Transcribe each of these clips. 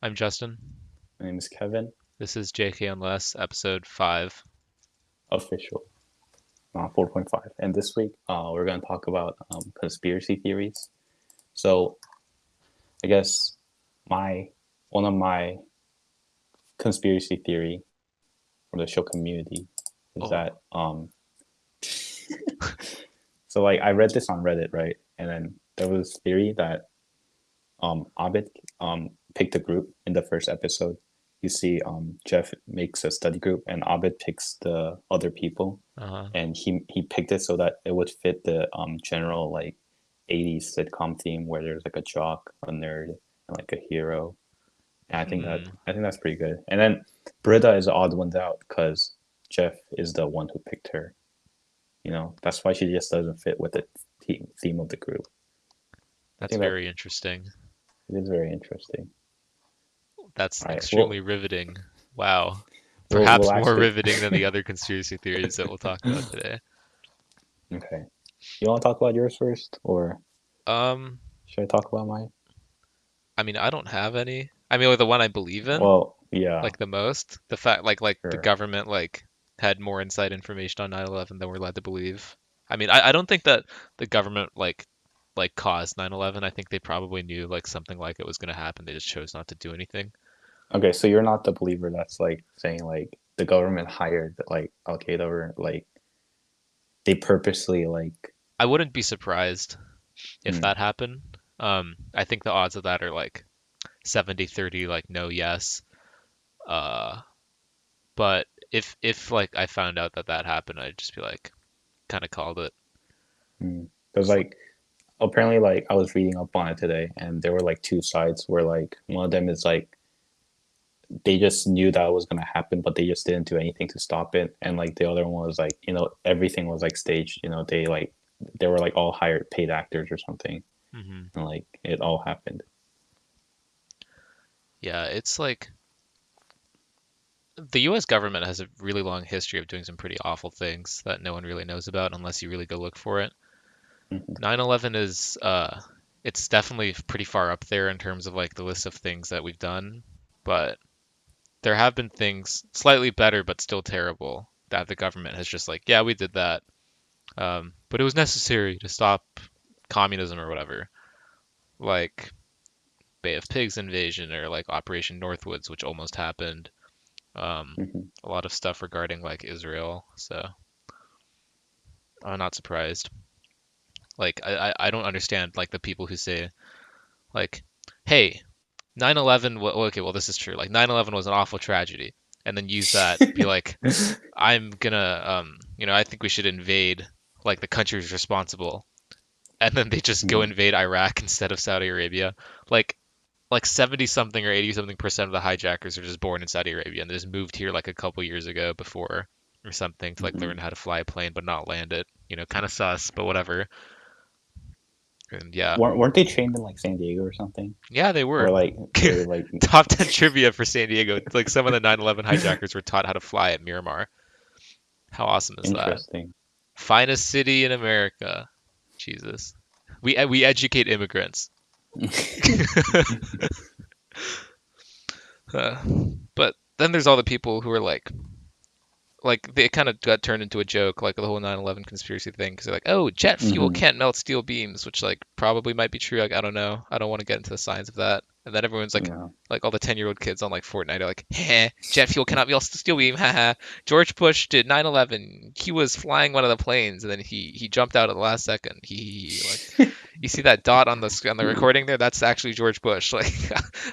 I'm Justin. My name is Kevin, This is JK Unless, episode 5. official 4.5. And this week, we're going to talk about conspiracy theories. So, I guess my one of my conspiracy theory from the show Community is Oh, that so like I read this on Reddit, right? And then there was this theory that Abed picked a group in the first episode. You see, Jeff makes a study group, and Abed picks the other people, uh-huh. and he picked it so that it would fit the general like 80s sitcom theme where there's like a jock, a nerd, and like a hero. And Hmm. I think that's pretty good. And then Britta is the odd one out because Jeff is the one who picked her. That's why she just doesn't fit with the theme of the group. I That's think that very interesting. it is very interesting. That's All right, extremely riveting. Wow. we'll Perhaps more actually riveting than the other conspiracy theories that we'll talk about today. okay. You want to talk about yours first, or Um, should I talk about mine? I mean, I don't have any. I mean, like the one I believe in, Well, yeah, like the most, the fact, like the sure. government, had more inside information on 9/11 than we're led to believe. I mean, I don't think that the government, caused 9/11. I think they probably knew, like, something like it was going to happen. They just chose not to do anything. Okay, so you're not the believer that's like saying like the government hired like Al Qaeda or like they purposely like. I wouldn't be surprised if Hmm, that happened. I think the odds of that are like 70-30, like no, yes. Uh, but if like I found out that that happened, I'd just be like, kind of called it. hmm. Because It's like, like apparently like I was reading up on it today, and there were like two sides where like one of them is like they just knew that was gonna happen, but they just didn't do anything to stop it, and like the other one was like everything was like staged. They were like all hired paid actors or something, hmm and like it all happened. yeah, it's like the U.S. government has a really long history of doing some pretty awful things that no one really knows about unless you really go look for it. Hmm. 9/11 is it's definitely pretty far up there in terms of like the list of things that we've done, but there have been things slightly better but still terrible that the government has just like, yeah, we did that, but it was necessary to stop communism or whatever, like Bay of Pigs invasion or like Operation Northwoods, which almost happened. Um, Hmm. a lot of stuff regarding like Israel, so I'm not surprised. Like I don't understand like the people who say like, hey, 9/11. Okay, well this is true. Like 9/11 was an awful tragedy, and then use that be like, I'm gonna I think we should invade like the countries responsible, and then they just go invade Iraq instead of Saudi Arabia. Like like 70 something or 80 something percent of the hijackers are just born in Saudi Arabia and they just moved here like a couple years ago before or something to like learn Hmm. how to fly a plane but not land it. Kind of sus, but whatever. And yeah, Weren't they trained in like San Diego or something? yeah, they were. Or like or like Top 10 trivia for San Diego. Like some of the 9/11 hijackers were taught how to fly at Miramar. How awesome is that? interesting. Finest city in America. Jesus. We educate immigrants. Uh, but then there's all the people who are like they kind of got turned into a joke, like the whole 9/11 conspiracy thing, because they're like, "Oh, jet fuel Hmm. can't melt steel beams," which like probably might be true. Like I don't know. I don't want to get into the science of that. And then everyone's Yeah. like all the 10-year-old kids on like Fortnite are like, "Heh, jet fuel cannot melt steel beam." Haha. George Bush did 9/11. He was flying one of the planes, and then he jumped out at the last second. Like you see that dot on the recording there? That's actually George Bush. Like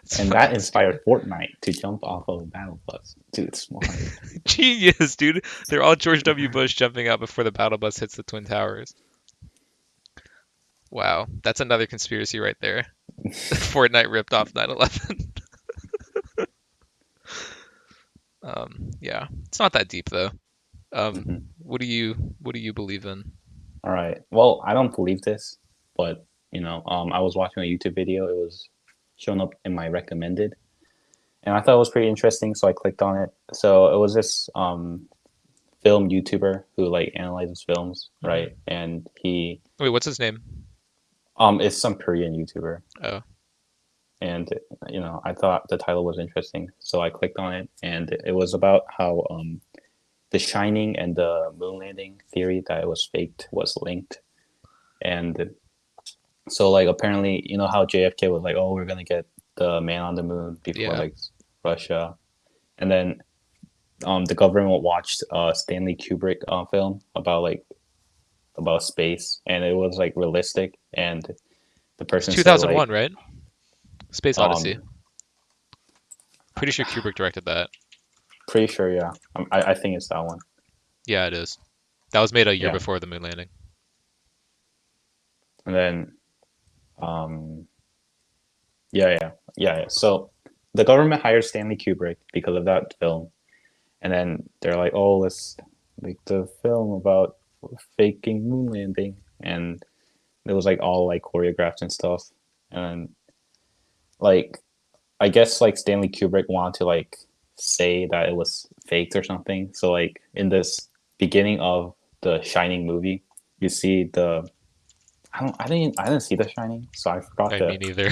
it's And fucking that inspired stupid. Fortnite to jump off of a battle bus. Dude, smart. Genius, dude. They're all George W. Bush jumping out before the battle bus hits the Twin Towers. Wow, that's another conspiracy right there. Fortnite ripped off 9/11. Yeah, it's not that deep though. Hmm. What do you believe in? All right. Well, I don't believe this, but I was watching a YouTube video. It was shown up in my recommended, and I thought it was pretty interesting, so I clicked on it. So it was this film YouTuber who like analyzes films, right? Hmm. And he Wait, what's his name? is some Korean YouTuber, Oh, and I thought the title was interesting, so I clicked on it, and it was about how the Shining and the moon landing theory that it was faked was linked, and so like apparently how JFK was like, oh, we're gonna get the man on the moon before Yeah. like Russia, and then the government watched a Stanley Kubrick film about space, and it was like realistic, and the It's person said 2001, like right? Space Odyssey. um Pretty sure Kubrick directed that. pretty sure, yeah. I think it's that one. Yeah, it is. That was made a year Yeah, before the moon landing. and then um yeah. So the government hired Stanley Kubrick because of that film, and then they're like, oh, let's make the film about faking moon landing, and it was like all like choreographed and stuff, and like I guess like Stanley Kubrick wanted to like say that it was faked or something. So like in this beginning of the Shining movie, you see I didn't see The Shining, so I forgot I mean, neither.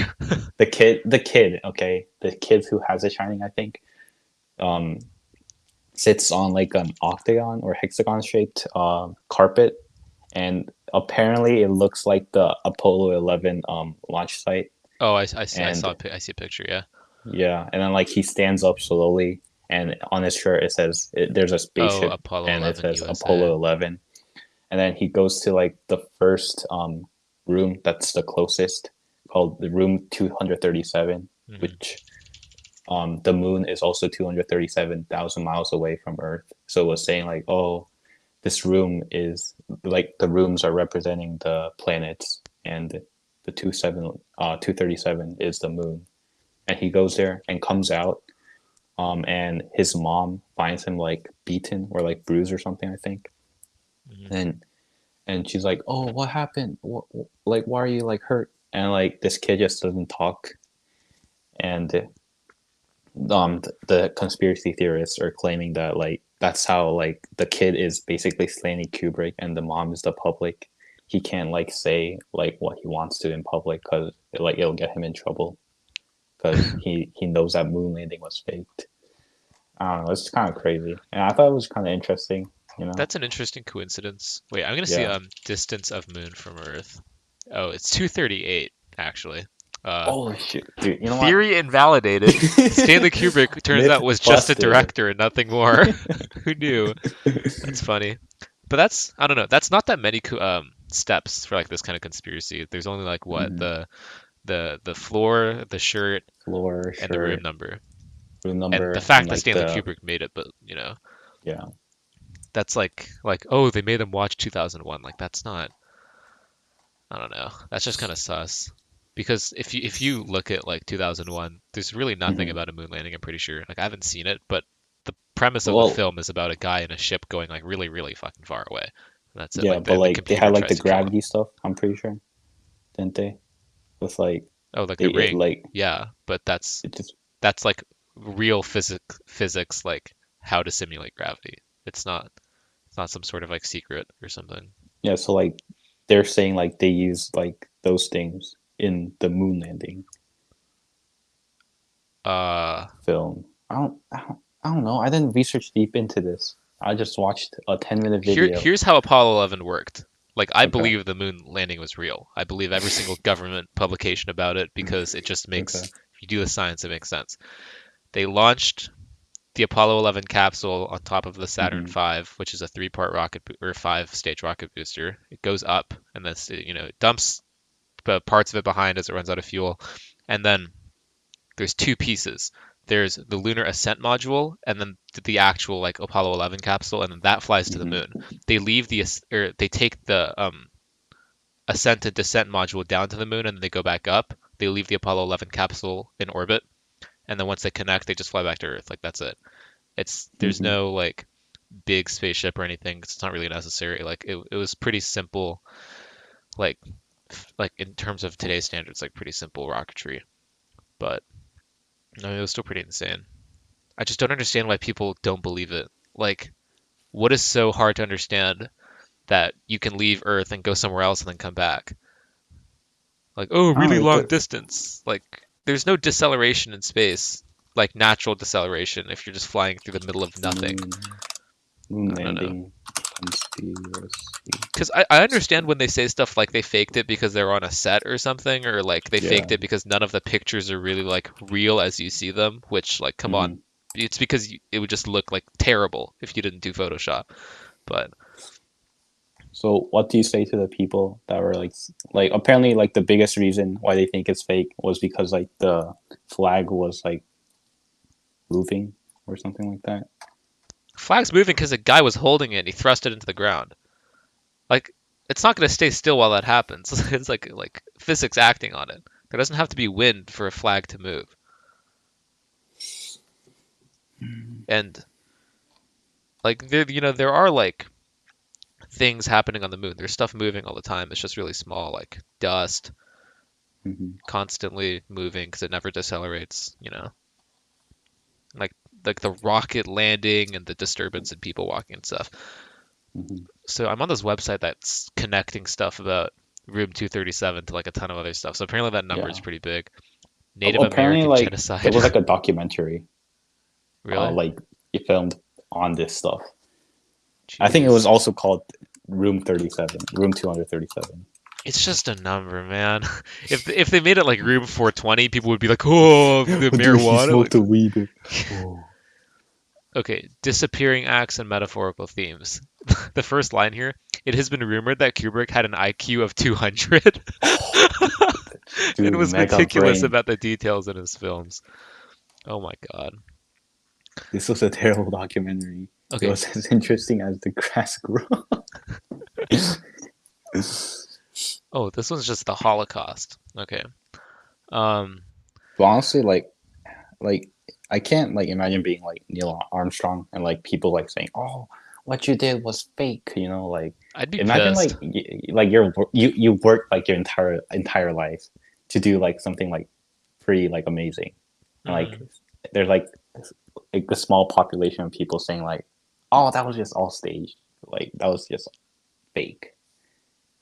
the kid who has The Shining, I think, um, sits on like an octagon or hexagon shaped carpet, and apparently it looks like the Apollo 11 launch site, Oh, and I see a picture. Yeah. yeah, and then like he stands up slowly, and on his shirt it says there's a Oh, spaceship, Apollo and it 11 says USA. Apollo 11, and then he goes to like the first room that's the closest, called the room 237, Hmm. which the moon is also 237,000 miles away from Earth. So it was saying like, oh, this room is like the rooms are representing the planets, and the 237 is the moon. And he goes there and comes out, and his mom finds him like beaten or like bruised or something, I think. Hmm. And she's like, "Oh, what happened? Like, why are you like hurt?" And like this kid just doesn't talk. And the conspiracy theorists are claiming that like that's how like the kid is basically Stanley Kubrick, and the mom is the public. He can't like say like what he wants to in public because like it'll get him in trouble because he knows that moon landing was faked. I don't know. It's kind of crazy, and I thought it was kind of interesting. You know? That's an interesting coincidence. Wait, I'm gonna see Yeah. distance of moon from Earth. Oh, it's 238 actually. Uh, Oh shit, dude. You know what? theory invalidated. Stanley Kubrick turns Myth out was just a busted. director and nothing more. Who knew? That's funny. But that's I don't know. That's not that many steps for like this kind of conspiracy. There's only like what Mhm. the floor, the shirt, Floor, and the room shirt, number, room and the number, and fact that like Stanley the Kubrick made it. But yeah. that's like oh they made them watch 2001. Like that's not. I don't know. That's just kind of sus. Because if you look at like 2001, there's really nothing Hmm. about a moon landing. I'm pretty sure. Like I haven't seen it, but the premise of the Well, film is about a guy in a ship going like really really fucking far away. And that's it. yeah, Like but the like they computer had like tries the to kill him. gravity stuff. I'm pretty sure, didn't they? With like Oh, like they the it ring. like Yeah, but that's it just that's like real physics like how to simulate gravity. It's not some sort of like secret or something. yeah. So like they're saying like they use like those things in the moon landing Uh film. I don't know. I didn't research deep into this. I just watched a 10-minute video. here's how Apollo 11 worked. Like I Okay. believe the moon landing was real. I believe every single government publication about it because it just makes Okay. if you do the science it makes sense. They launched the Apollo 11 capsule on top of the Saturn Hmm. V, which is a three-part rocket or five-stage rocket booster. It goes up and then it dumps parts of it behind as it runs out of fuel. And then there's two pieces. There's the lunar ascent module and then the actual like Apollo 11 capsule, and then that flies to the Hmm. moon. They take the ascent and descent module down to the moon, and then they go back up. They leave the Apollo 11 capsule in orbit, and then once they connect, they just fly back to Earth. Like that's it. There's Hmm. no like big spaceship or anything. It's not really necessary. Like it was pretty simple. Like in terms of today's standards, like pretty simple rocketry. But no, it was still pretty insane. I just don't understand why people don't believe it. Like, what is so hard to understand that you can leave Earth and go somewhere else and then come back? Like, oh, I don't really know. long distance. Like, there's no deceleration in space, like natural deceleration if you're just flying through the middle of nothing. Moon, moon I don't know. landing conspiracy. Because I understand when they say stuff like they faked it because they're on a set or something, or like they Yeah. faked it because none of the pictures are really like real as you see them, which like come on. Hmm. It's because it would just look like terrible if you didn't do Photoshop. But So what do you say to the people that were like apparently like the biggest reason why they think it's fake was because like the flag was like moving or something like that? flag's moving because a guy was holding it and he thrust it into the ground. Like it's not going to stay still while that happens. It's like physics acting on it. There doesn't have to be wind for a flag to move. And like there are like things happening on the moon. There's stuff moving all the time. It's just really small, like dust Hmm. constantly moving because it never decelerates. Like like the rocket landing and the disturbance and people walking and stuff. Hmm. So I'm on this website that's connecting stuff about Room 237 to like a ton of other stuff. So apparently that number is Yeah. pretty big. Native Apparently American like there genocide. was like a documentary Really? like it filmed on this stuff. I think it was Jeez. also called Room 37, Room 237. It's just a number, man. If they made it like Room 420, people would be like, "Oh, the Dude, he marijuana." smoked Like, the weed. Oh. okay, disappearing acts and metaphorical themes. The first line here, it has been rumored that Kubrick had an IQ of 200 Oh, and dude, was mega meticulous brain. about the details in his films. Oh my God. This was a terrible documentary. It Okay. was as interesting as the grass grows. Oh, this one's just the Holocaust. Okay. Um, But honestly, like I can't like imagine being like Neil Armstrong and like people like saying, "Oh, what you did was fake." You know, like I'd be imagine pissed. like like you work like your entire life to do like something like pretty like amazing, and like Hmm. there's like a small population of people saying like, "Oh, that was just all staged. Like that was just fake."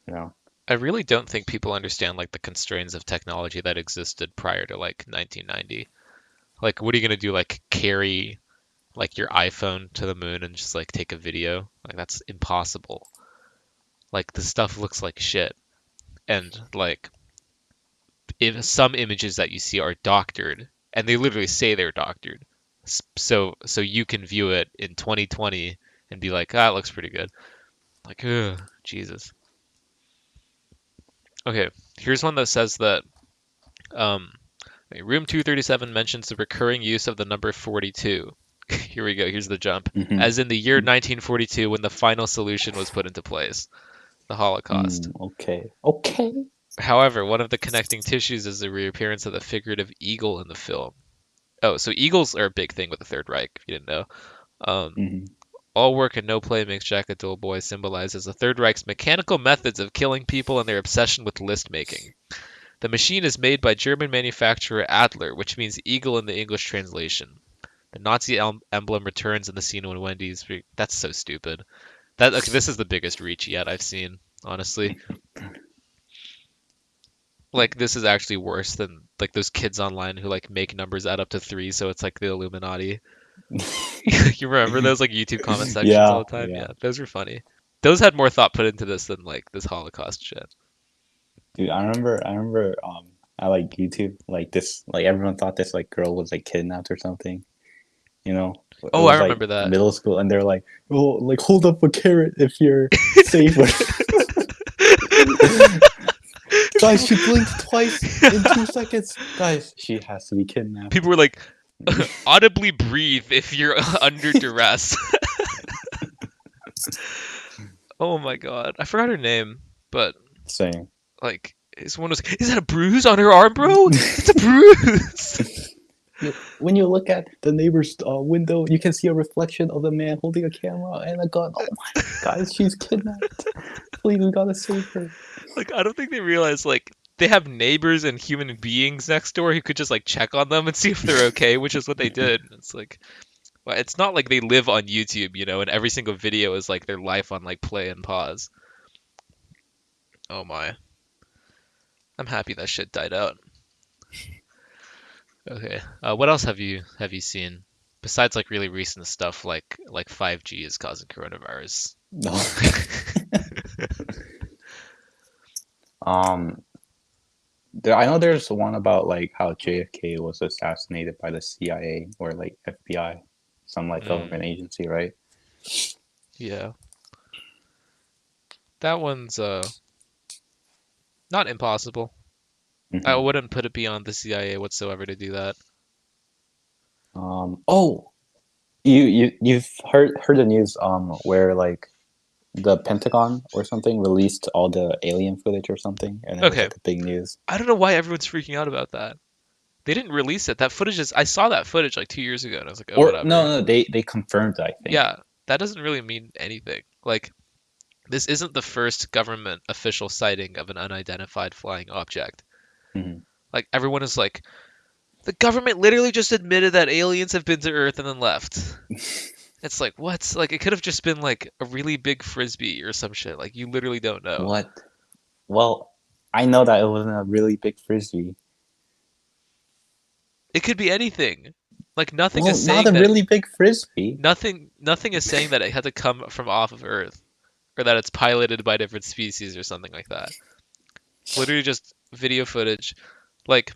You know. I really don't think people understand like the constraints of technology that existed prior to like 1990. Like, what are you gonna do? Like, carry like your iPhone to the moon and just like take a video? Like, that's impossible. Like, the stuff looks like shit. And like, if some images that you see are doctored, and they literally say they're doctored, so you can view it in 2020 and be like, ah, it looks pretty good. Like, ugh, Jesus. Okay, here's one that says that um, Room 237 mentions the recurring use of the number 42. Here we go. Here's the jump. Mm-hmm. As in the year 1942, when the final solution was put into place, the Holocaust. Okay. Okay. However, one of the connecting tissues is the reappearance of the figurative eagle in the film. Oh, so eagles are a big thing with the Third Reich, if you didn't know. Um, Mm-hmm. all work and no play makes Jack a dull boy symbolizes the Third Reich's mechanical methods of killing people and their obsession with list making. The machine is made by German manufacturer Adler, which means eagle in the English translation. The Nazi emblem returns in the scene when Wendy's. That's so stupid. That okay, this is the biggest reach yet I've seen, honestly. Like this is actually worse than like those kids online who like make numbers add up to three, so it's like the Illuminati. You remember those like YouTube comment sections all Yeah, the time? yeah. Yeah, those were funny. Those had more thought put into this than like this Holocaust shit. Dude, I remember I like YouTube, like this like everyone thought this like girl was like kidnapped or something, you know? It Oh, I was like remember that. middle school and they're like, "Oh, like hold up a carrot if you're safe." Guys, she blinked twice in 2 seconds. Guys, she has to be kidnapped. People were like, audibly breathe if you're under duress. Oh my god, I forgot her name, but Same. like, his one was, is that a bruise on her arm, bro? It's a bruise. When you look at the neighbor's window, you can see a reflection of the man holding a camera and a gun. Oh my, guys, she's kidnapped. Please, we gotta save her. Like, I don't think they realize like they have neighbors and human beings next door who could just like check on them and see if they're okay, which is what they did. It's like, well, it's not like they live on YouTube, and every single video is like their life on like play and pause. Oh my, I'm happy that shit died out. Okay. What else have you seen besides like really recent stuff like 5G is causing coronavirus? No. um, I know there's one about like how JFK was assassinated by the CIA or like FBI, some like Mm, government agency, right? yeah. That one's not impossible. I Hmm. wouldn't put it beyond the CIA whatsoever to do that. Oh, you've heard the news where like the Pentagon or something released all the alien footage or something, and it was Okay. like a big news. I don't know why everyone's freaking out about that. They didn't release it. That footage is I saw that footage like 2 years ago and I was like, oh Or no, whatever. no, they confirmed it, I think. Yeah, that doesn't really mean anything. Like this isn't the first government official sighting of an unidentified flying object. Hmm. Like everyone is like, the government literally just admitted that aliens have been to Earth and then left. It's like, what? Like, it could have just been like a really big frisbee or some shit. Like, you literally don't know. What? Well, I know that it wasn't a really big frisbee. It could be anything. Like, nothing Well, is not saying a that really big frisbee. nothing is saying that it had to come from off of Earth or that it's piloted by different species or something like that. It's literally just video footage. Like,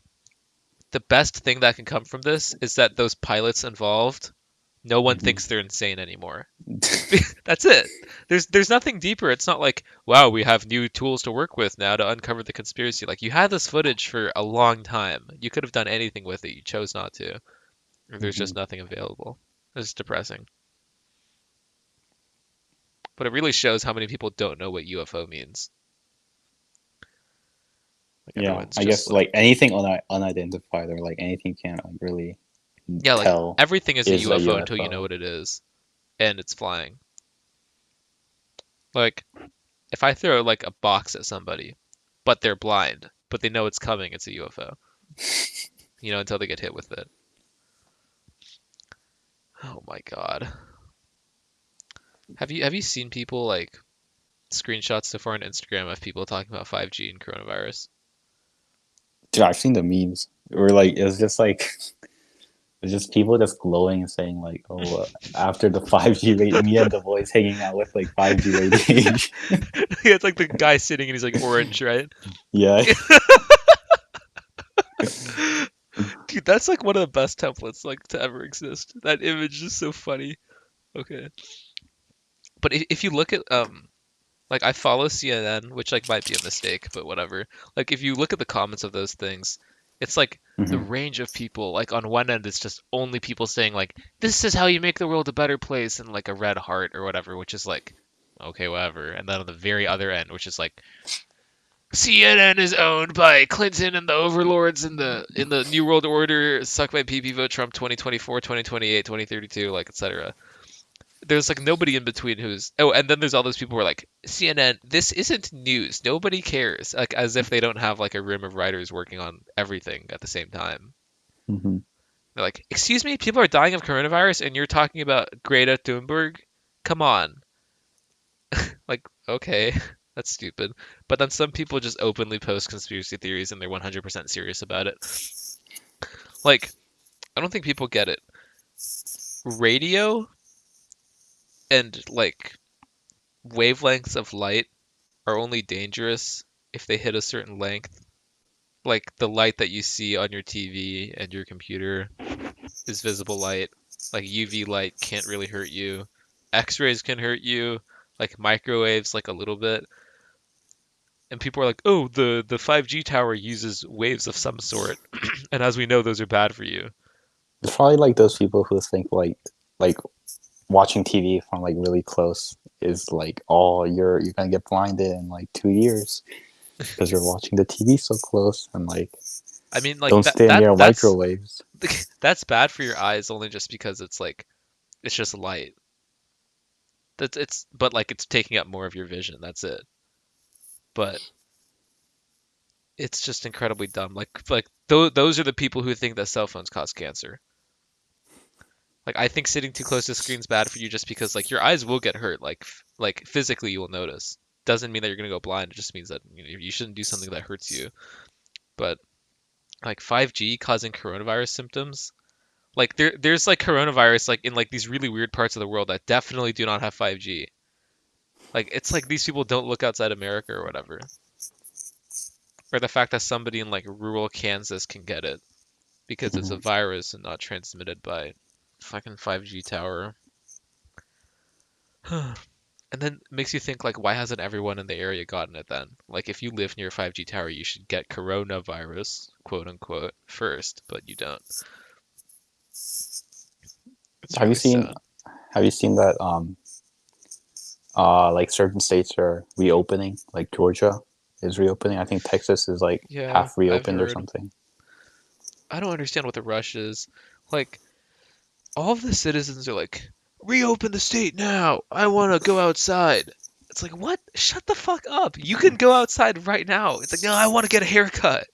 the best thing that can come from this is that those pilots involved, no one Hmm. thinks they're insane anymore. That's it. There's nothing deeper. It's not like, wow, we have new tools to work with now to uncover the conspiracy. Like you had this footage for a long time. You could have done anything with it. You chose not to. Or there's Hmm. just nothing available. It's depressing. But it really shows how many people don't know what UFO means. Like Yeah, everyone's I just guess like, like anything unidentified or like anything you can't like really yeah, like tell everything is a is a UFO until you know UFO. what it is and it's flying. Like if I throw like a box at somebody, but they're blind, but they know it's coming, it's a UFO. Until they get hit with it. Oh my God. Have you seen people like screenshots so far on Instagram of people talking about 5G and coronavirus? Dude, I've seen the memes. Or like it's just like it's just people just glowing and saying like, "Oh, after the 5G rate, me and the boys hanging out with like 5G radiation." Yeah, it's like the guy sitting and he's like orange, right? Yeah. Dude, that's like one of the best templates like to ever exist. That image is so funny. Okay. But if you look at like I follow CNN, which like might be a mistake, but whatever. Like if you look at the comments of those things, it's like the Hmm. range of people. Like on one end, it's just only people saying like, "This is how you make the world a better place," and like a red heart or whatever, which is like, okay, whatever. And then on the very other end, which is like, CNN is owned by Clinton and the overlords in the New World Order. Suck my PP vote Trump 2024, 2028, 2032, like etc. There's like nobody in between who's and then there's all those people who are like CNN, this isn't news, nobody cares, like as if they don't have like a room of writers working on everything at the same time. Hmm. They're like, excuse me, people are dying of coronavirus and you're talking about Greta Thunberg, come on. Like, okay, that's stupid. But then some people just openly post conspiracy theories and they're 100% serious about it. Like, I don't think people get it. Radio and like wavelengths of light are only dangerous if they hit a certain length. Like the light that you see on your TV and your computer is visible light. Like UV light can't really hurt you. X-rays can hurt you. Like microwaves, like a little bit. And people are like, "Oh, the 5G tower uses waves of some sort," and as we know, those are bad for you. It's probably like those people who think like watching TV from like really close is like, oh, you're gonna get blinded in like 2 years because you're watching the TV so close, and like I mean, like don't that stay that near that's microwaves. that's bad for your eyes only just because it's just light. That's it's but like it's taking up more of your vision. That's it. But it's just incredibly dumb. Like those are the people who think that cell phones cause cancer. Like I think sitting too close to the screen's bad for you just because like your eyes will get hurt. Like physically you will notice. Doesn't mean that you're gonna go blind. It just means that you shouldn't do something that hurts you. But like 5G causing coronavirus symptoms. Like there's like coronavirus like in like these really weird parts of the world that definitely do not have 5G. Like it's like these people don't look outside America or whatever. Or the fact that somebody in like rural Kansas can get it because it's a Mhm. virus and not transmitted by fucking 5G tower. And then it makes you think like why hasn't everyone in the area gotten it then? Like if you live near a 5G tower, you should get coronavirus, quote unquote, first, but you don't. It's Have you really seen sad. have you seen that like certain states are reopening, like Georgia is reopening. I think Texas is like Yeah, half I've reopened or heard. something. I don't understand what the rush is. Like all of the citizens are like, reopen the state now. I want to go outside. It's like, what? Shut the fuck up. You can go outside right now. It's like, no, I want to get a haircut.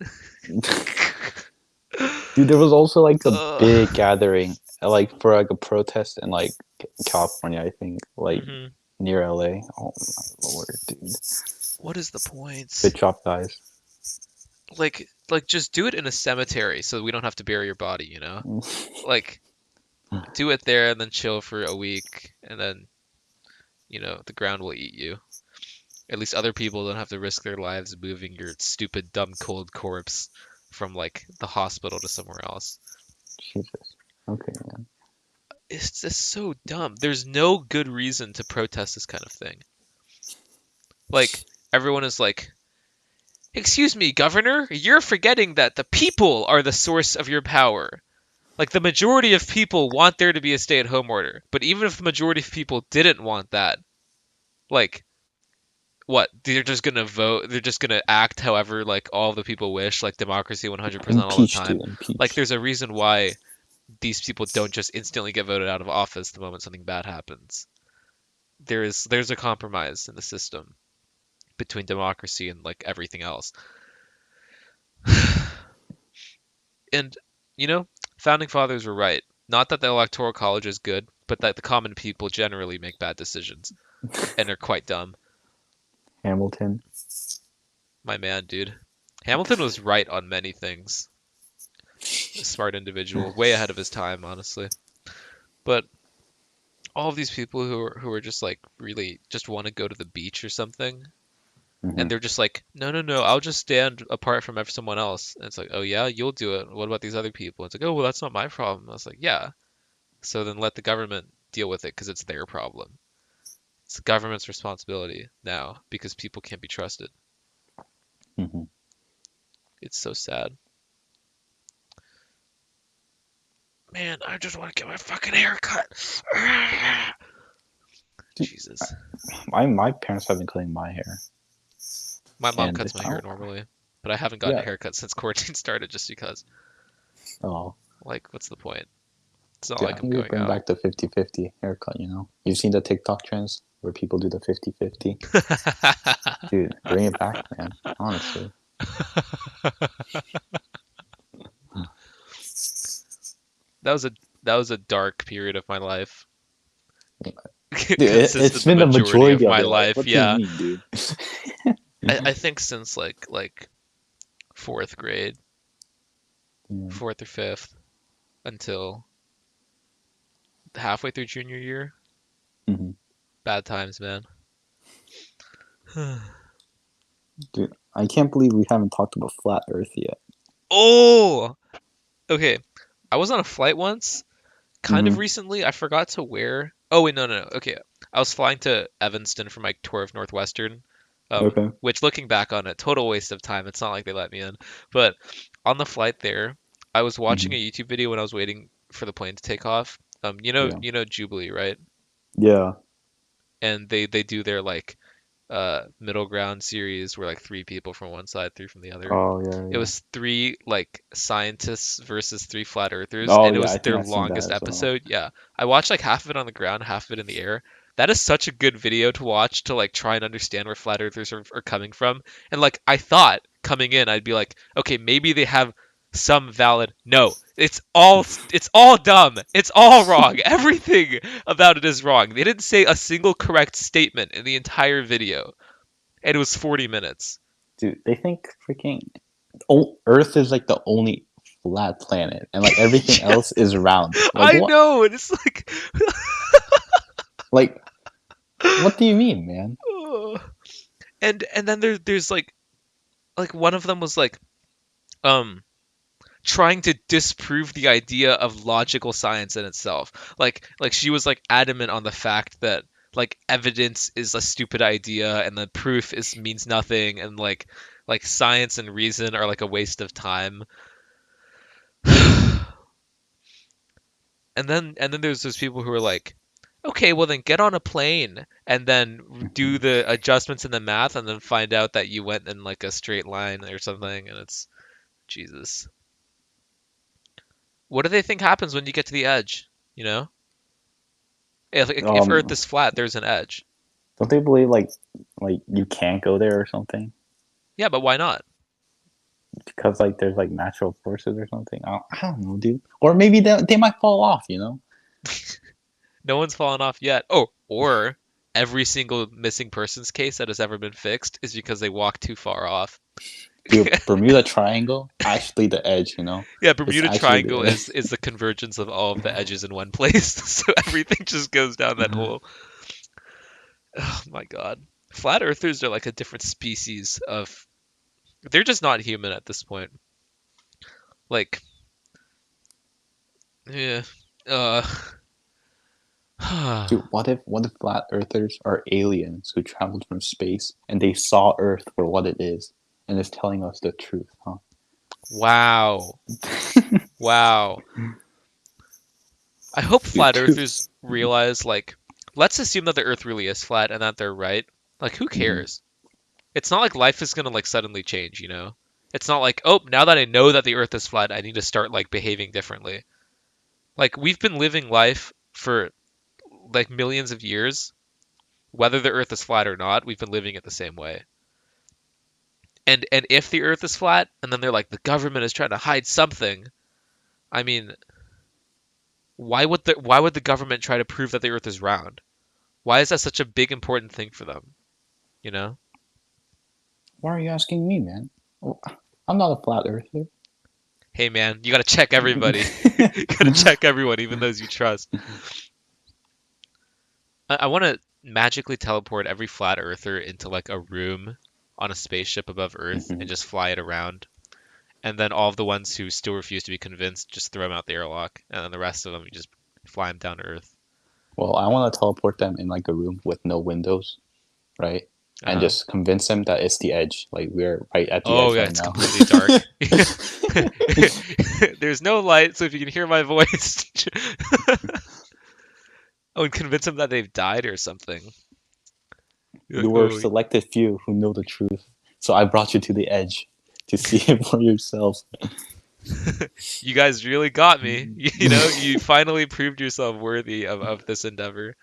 Dude, there was also like a big Ugh. gathering, like for like a protest in like California, I think, like Hmm. near LA. Oh my lord, dude. What is the point? Good job, guys. Like, just do it in a cemetery so we don't have to bury your body, you know? Like, do it there and then chill for a week, and then, the ground will eat you. At least other people don't have to risk their lives moving your stupid, dumb, cold corpse from like the hospital to somewhere else. Jesus. Okay, man. It's just so dumb. There's no good reason to protest this kind of thing. Like everyone is like, "Excuse me, governor, you're forgetting that the people are the source of your power." Like the majority of people want there to be a stay-at-home order, but even if the majority of people didn't want that, like what? They're just gonna vote. They're just gonna act however like all the people wish, like democracy 100% all the Impeach, time. dude. Like Impeach. there's a reason why these people don't just instantly get voted out of office the moment something bad happens. There's a compromise in the system between democracy and like everything else. And you know, founding fathers were right. Not that the electoral college is good, but that the common people generally make bad decisions and are quite dumb. Hamilton. My man, dude. Hamilton was right on many things. A smart individual, way ahead of his time, honestly. But all of these people who are just like really just want to go to the beach or something, Hmm. and they're just like, no, no, no, I'll just stand apart from someone else. And it's like, oh yeah, you'll do it. What about these other people? It's like, oh well, that's not my problem. I was like, yeah. So then let the government deal with it because it's their problem. It's the government's responsibility now because people can't be trusted. Hmm. It's so sad. Man, I just want to get my fucking hair cut. Dude, Jesus. my parents have been cutting my hair, My mom and cuts my I hair don't. normally, but I haven't gotten a Yeah. haircut since quarantine started just because. Oh, Like, what's the point? It's not dude, I like I'm think we going bring out. back the 50-50 haircut. You've seen the TikTok trends where people do the 50-50. Dude, bring it back, man. Honestly. That was a that was a dark period of my life. Dude, it's Consisted the been the majority of majority of my your life. life. What do you Yeah, mean, dude? I think since like fourth grade, Yeah. fourth or fifth, until halfway through junior year. Hmm. Bad times, man. Dude, I can't believe we haven't talked about flat Earth yet. Oh, okay. I was on a flight once, kind of Hmm. recently. I forgot to where. Oh wait, no, no, no. Okay, I was flying to Evanston for my tour of Northwestern. Okay. Which looking back on it, total waste of time. It's not like they let me in. But on the flight there, I was watching Hmm. a YouTube video when I was waiting for the plane to take off. Yeah. You know Jubilee, right? Yeah. And they do their like middle ground series where like three people from one side, three from the other. Oh, yeah, It yeah. was three like scientists versus three flat earthers, Oh, and it yeah, was I think their I've seen that longest as well. episode. Yeah, I watched like half of it on the ground, half of it in the air. That is such a good video to watch to like try and understand where flat earthers are coming from. And like I thought coming in, I'd be like, okay, maybe they have some valid. No, it's all dumb. It's all wrong. Everything about it is wrong. They didn't say a single correct statement in the entire video, and it was 40 minutes. Dude, they think freaking. Oh, Earth is like the only flat planet, and like everything Yeah, else is round. Like I what? know. And it's like, Like what do you mean, man? and then there's like one of them was like um trying to disprove the idea of logical science in itself. Like she was like adamant on the fact that like evidence is a stupid idea and the proof is means nothing and like science and reason are like a waste of time. And then there's those people who are like, okay, well then get on a plane and then do Mhm. the adjustments in the math and then find out that you went in like a straight line or something and it's Jesus. What do they think happens when you get to the edge? You know? If Earth Um, is flat, there's an edge. don't they believe like you can't go there or something Yeah, but why not? because like there's like natural forces or something? I don't know, dude. Or maybe they might fall off, you know? No one's fallen off yet. Oh, or every single missing persons case that has ever been fixed is because they walked too far off. Dude, Bermuda Triangle actually the edge, you know? Yeah, It's Bermuda actually Triangle the is the convergence of all of the edges in one place, so everything just goes down that hole. Oh my god. Flat earthers are like a different species of they're just not human at this point. Like, yeah. Uh Dude, what if flat earthers are aliens who traveled from space and they saw Earth for what it is and is telling us the truth, huh? wow. Wow. I hope Dude, flat dude. earthers realize, like, let's assume that the earth really is flat and that they're right. Like, who Mhm. cares? It's not like life is gonna, like, suddenly change, you know? It's not like, oh, now that I know that the earth is flat, I need to start, like, behaving differently. Like, we've been living life for, like, millions of years. Whether the earth is flat or not, we've been living it the same way. And if the earth is flat, and then they're like, the government is trying to hide something, I mean, why would the government try to prove that the earth is round? Why is that such a big important thing for them? You know? Why are you asking me, man? Well, I'm not a flat earther. Hey man, you gotta check everybody. You gotta check everyone, even those you trust. I want to magically teleport every flat earther into like a room on a spaceship above Earth and Mhm. just fly it around. And then all of the ones who still refuse to be convinced, just throw them out the airlock. And then the rest of them, you just fly them down to Earth. Well, I want to teleport them in like a room with no windows, right? And Uh-huh. just convince them that it's the edge. Like we're right at the Oh edge yeah, right it's now. completely dark. There's no light, so if you can hear my voice, oh, and convince them that they've died or something. You're like, You were oh, selected few who know the truth. So I brought you to the edge to see it for yourselves. you guys really got me. You know, you finally proved yourself worthy of this endeavor.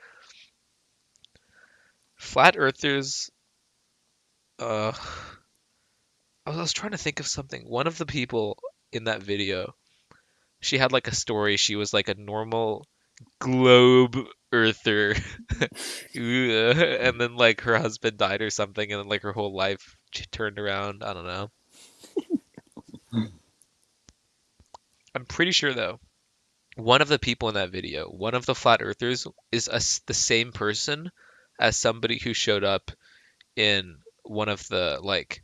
Flat Earthers, uh, I was trying to think of something. One of the people in that video, she had like a story. She was like a normal globe Earther, and then like her husband died or something, and then like her whole life turned around. I don't know. I'm pretty sure though, one of the people in that video, one of the flat earthers, is the same person as somebody who showed up in one of the like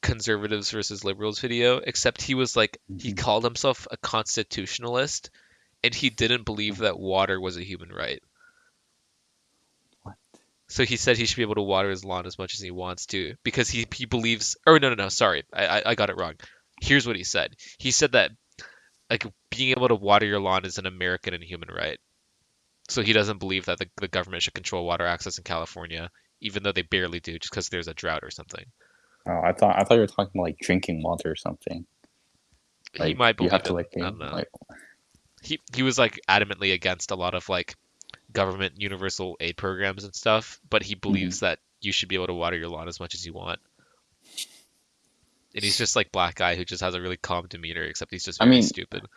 conservatives versus liberals video, except he was like he Mhm. called himself a constitutionalist and he didn't believe that water was a human right. What? So he said he should be able to water his lawn as much as he wants to because he believes. Or no, no, no, sorry, I got it wrong. Here's what he said. He said that like being able to water your lawn is an American and human right. So he doesn't believe that the government should control water access in California, even though they barely do, just because there's a drought or something. Oh, I thought you were talking about like drinking water or something. He Like might you have believe to in, like I drink don't know. like He was like adamantly against a lot of like government universal aid programs and stuff, but he mhm. believes that you should be able to water your lawn as much as you want. And he's just like black guy who just has a really calm demeanor, except he's just I very mean, stupid.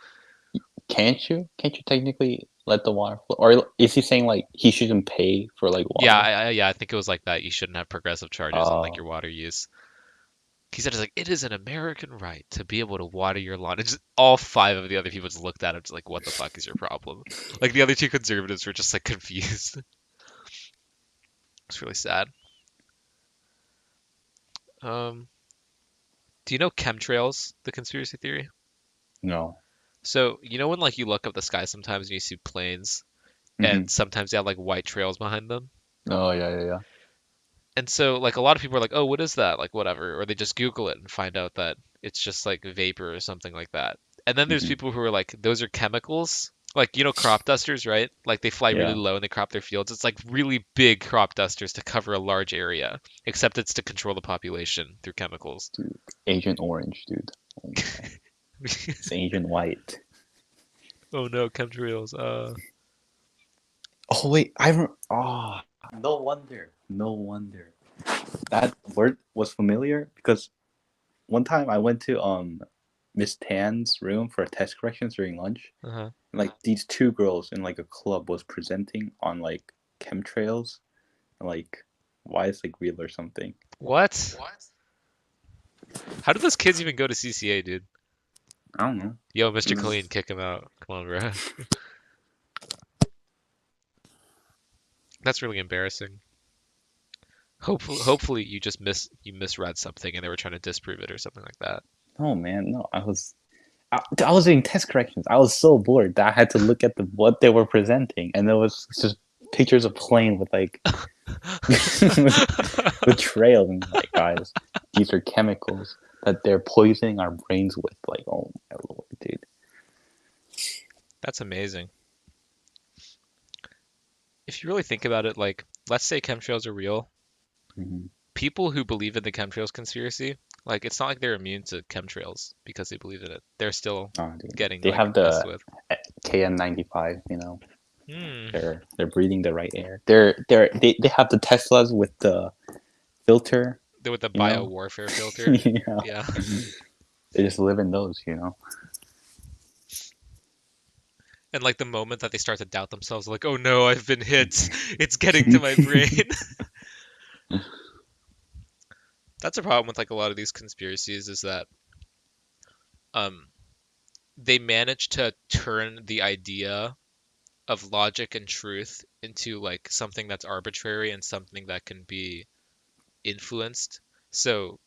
can't you? Can't you technically let the water flow? Or is he saying like he shouldn't pay for like Yeah, water? yeah, I think it was like that. You shouldn't have progressive charges on like Uh your water use. He said it's like it is an American right to be able to water your lawn. And just all five of the other people just looked at him just like, what the fuck is your problem? Like the other two conservatives were just like confused. It's really sad. Um, do you know chemtrails, the conspiracy theory? No. So you know when like you look up the sky sometimes and you see planes Hmm. and sometimes they have like white trails behind them. Oh yeah, yeah, yeah. And so like a lot of people are like, "Oh, what is that?" Like whatever, or they just Google it and find out that it's just like vapor or something like that. And then there's Hmm. people who are like, "Those are chemicals." Like crop dusters, right? Like they fly really Yeah. low and they crop their fields. It's like really big crop dusters to cover a large area, except it's to control the population through chemicals. Dude, Agent Orange, dude. Oh my. It's Agent White. Oh no, chemtrails. Oh wait, oh, no wonder. No wonder. That word was familiar because one time I went to Miss Tan's room for test corrections during lunch. Uh-huh. And, like these two girls in like a club was presenting on like chemtrails and like why it's like real or something. What? How did those kids even go to CCA, dude? I don't know. Yo, It Mr. Clean, was- kick him out. Come on, bro. That's really embarrassing. Hopefully you misread something and they were trying to disprove it or something like that. No man, no. I was doing test corrections. I was so bored that I had to look at what they were presenting, and there was just pictures of plane with like with trails, and like guys, these are chemicals that they're poisoning our brains with. Like, oh my lord, dude. That's amazing. If you really think about it, like, let's say chemtrails are real. Mm-hmm. People who believe in the chemtrails conspiracy, like, it's not like they're immune to chemtrails because they believe in it. They're still Oh, dude. getting, They like, have messed the with. KN95. You know, Hmm. they're breathing the right air. They have the Teslas with the filter. With the You know, biowarfare filter. yeah. Yeah. They just live in those. You know. And, like, the moment that they start to doubt themselves, like, oh no, I've been hit. It's getting to my brain. That's a problem with, like, a lot of these conspiracies is that, um, they manage to turn the idea of logic and truth into like something that's arbitrary and something that can be influenced. So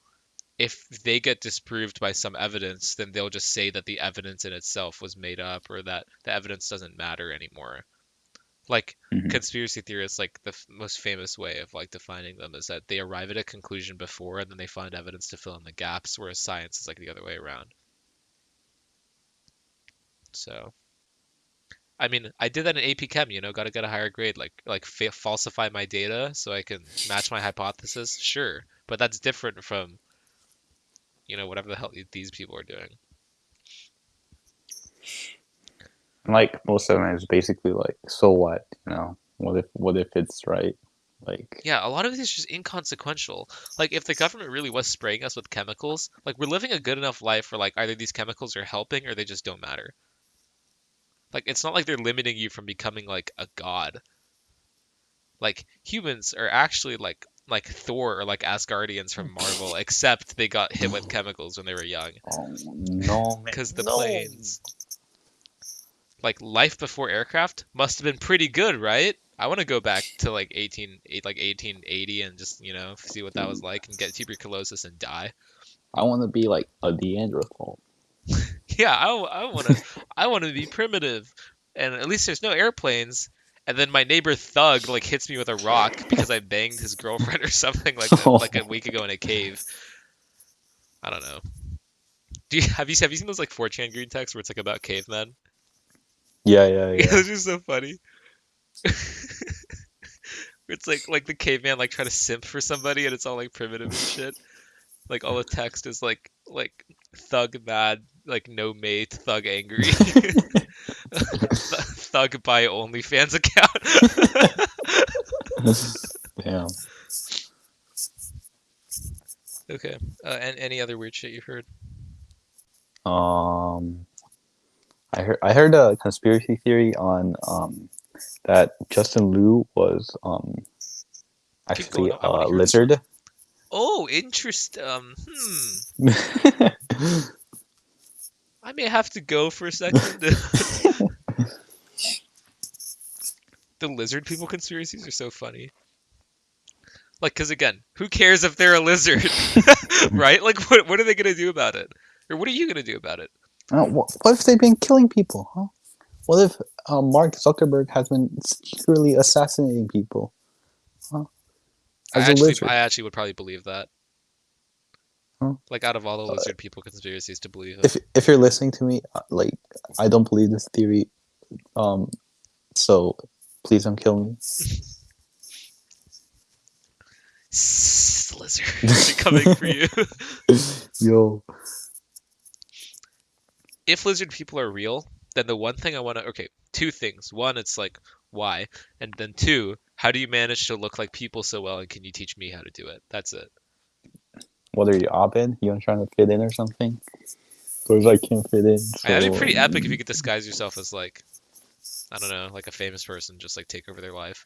if they get disproved by some evidence, then they'll just say that the evidence in itself was made up or that the evidence doesn't matter anymore. Like Hmm. conspiracy theorists, like the most famous way of like defining them is that they arrive at a conclusion before and then they find evidence to fill in the gaps, whereas science is like the other way around. So I mean, I did that in AP Chem, got to get a higher grade, like falsify my data so I can match my hypothesis. Sure, but that's different from, whatever the hell these people are doing. And like most of them is basically like, so what? You know, what if it's right? Like, Yeah, a lot of it is just inconsequential. Like if the government really was spraying us with chemicals, like we're living a good enough life where like either these chemicals are helping or they just don't matter. Like it's not like they're limiting you from becoming like a god. Like humans are actually like Thor or like Asgardians from Marvel, except they got hit with chemicals when they were young. oh no, man, Because the no. planes, like life before aircraft, must have been pretty good, right? I want to go back to like 1880 and just see what that was Dude, like and get tuberculosis and die. I want to be like a Neanderthal. Yeah, I want to be primitive, and at least there's no airplanes. And then my neighbor Thug like hits me with a rock because I banged his girlfriend or something like a week ago in a cave. I don't know. Have you seen those like 4chan green texts where it's like about cavemen? Yeah, yeah, Yeah, yeah. it's just so funny. It's like the caveman like trying to simp for somebody and it's all like primitive and shit. Like all the text is like thug mad, like no mate, thug angry, thug buy OnlyFans account. Damn. Okay. And any other weird shit you've heard? Um, I heard a conspiracy theory on that Justin Liu was Keep actually going. I want a to hear this one. lizard. Oh, interest. I may have to go for a second. The lizard people conspiracies are so funny. Like, because again, who cares if they're a lizard, right? Like, what are they gonna do about it, or what are you gonna do about it? What if they've been killing people? Huh? What if Mark Zuckerberg has been secretly assassinating people? Huh? As a I lizard? actually would probably believe that. Huh? Like, out of all the lizard people conspiracies to believe it. If you're listening to me, like I don't believe this theory. Um, so please don't kill me. Lizard, they're coming for you. Yo, If lizard people are real, then the one thing I want to, okay, two things. One, it's like, why? And then two, how do you manage to look like people so well, and can you teach me how to do it? That's it. what are you, Abed? You trying to fit in or something? Because I can't fit in, That'd be so pretty epic if you could disguise yourself as like, I don't know, like a famous person, just like take over their life.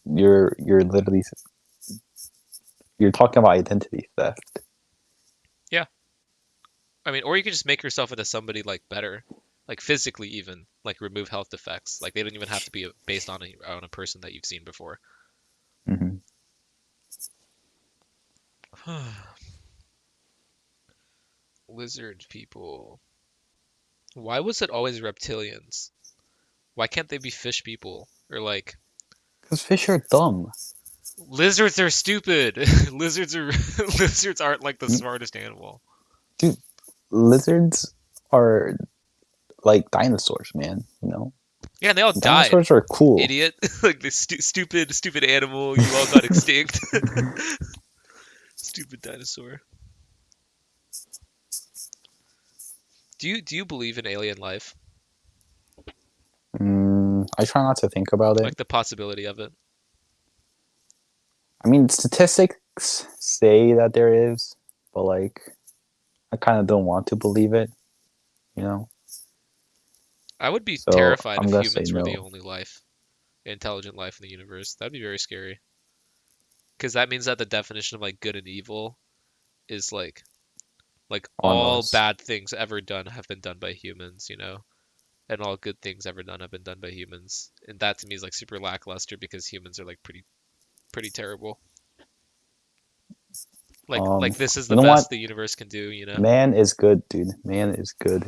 you're literally you're talking about identity theft. Yeah. I mean, or you could just make yourself into somebody like better, like physically even, like remove health defects. Like they don't even have to be based on a person that you've seen before. Hmm. Lizard people. Why was it always reptilians? Why can't they be fish people? Or like Because fish are dumb. lizards are stupid. Lizards are lizards aren't like the smartest animal. Dude, lizards are like dinosaurs, man. You know, Yeah, and they all died. dinosaurs are cool. Idiot. Like the stupid animal, you all got extinct. Stupid dinosaur. Do you believe in alien life? I try not to think about it. Like the possibility of it? I mean, statistics say that there is, but like, I kind of don't want to believe it. You know, I would be so terrified I'm if gonna say humans were the no. only intelligent life in the universe. That'd be very scary. Because that means that the definition of like good and evil is like On all us. bad things ever done have been done by humans, you know? And all good things ever done have been done by humans. And that to me is like super lackluster because humans are like pretty terrible. Like this is You the know what? best the universe can do, you know? Man is good, dude. Man is good.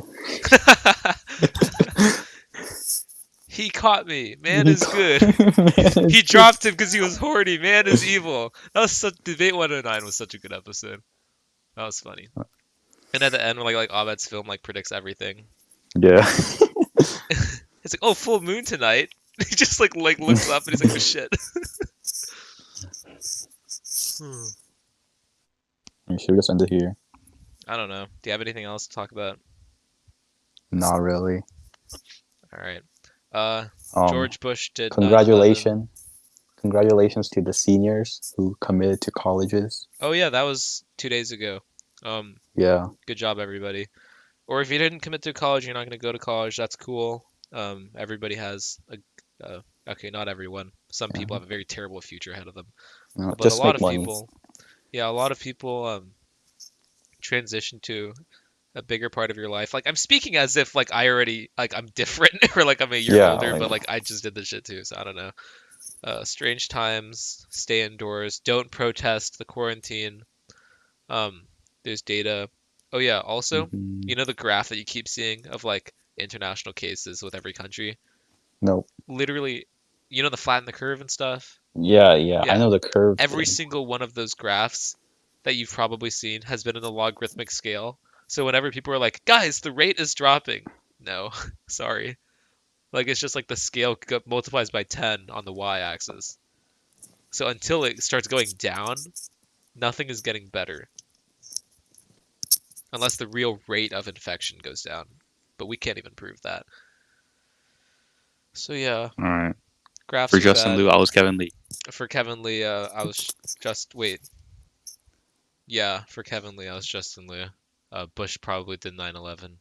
He caught me. Man He is caught- good. Man is He good. dropped him because he was horny. Man is evil. That was such Debate 109 was such a good episode. That was funny. And at the end, when like Abed's film like predicts everything. Yeah. It's like, oh, full moon tonight. He just like looks up and he's like, oh shit. Should we just end it here? I don't know. Do you have anything else to talk about? Not really. All right. Um, George Bush did 9/11. congratulations. Congratulations to the seniors who committed to colleges. Oh yeah, that was 2 days ago. Yeah. Good job, everybody. Or if you didn't commit to college, you're not going to go to college. That's cool. Everybody has okay, not everyone. Some Yeah. people have a very terrible future ahead of them. But a Just lot make of money. people, yeah, a lot of people transition to a bigger part of your life. Like I'm speaking as if like I already like I'm different or like I'm a year Yeah, older, like but like I just did this shit too, so I don't know. Strange times, stay indoors, don't protest the quarantine. Um, there's data. Oh yeah, also, mhm. you know the graph that you keep seeing of like international cases with every country? Nope. Literally, you know the flatten the curve and stuff? Yeah, I Yeah. know the curve Every thing. single one of those graphs that you've probably seen has been in a logarithmic scale. So whenever people are like, "Guys, the rate is dropping." No, sorry. Like it's just like the scale multiplies by 10 on the y-axis. So until it starts going down, nothing is getting better unless the real rate of infection goes down. But we can't even prove that. So yeah, All right. graphs For are Justin bad. Liu, I was Kevin Lee. For Kevin Lee, I was just wait. Yeah, for Kevin Lee, I was Justin Liu. Bush probably did 9/11.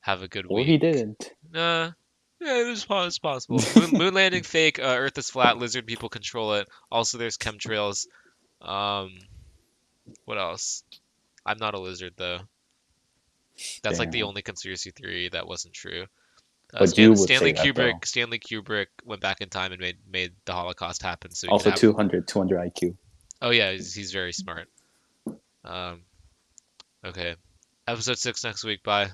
Have a good Or he week. didn't. Yeah, it's possible. Moon landing fake. Earth is flat. Lizard people control it. Also, there's chemtrails. Um, what else? I'm not a lizard though. That's like the Damn. only conspiracy theory that wasn't true. But you would say that though. Stanley Kubrick went back in time and made the Holocaust happen so he could Also have. 200 IQ. Oh yeah, he's very smart. Um, okay. Episode 6 next week. Bye.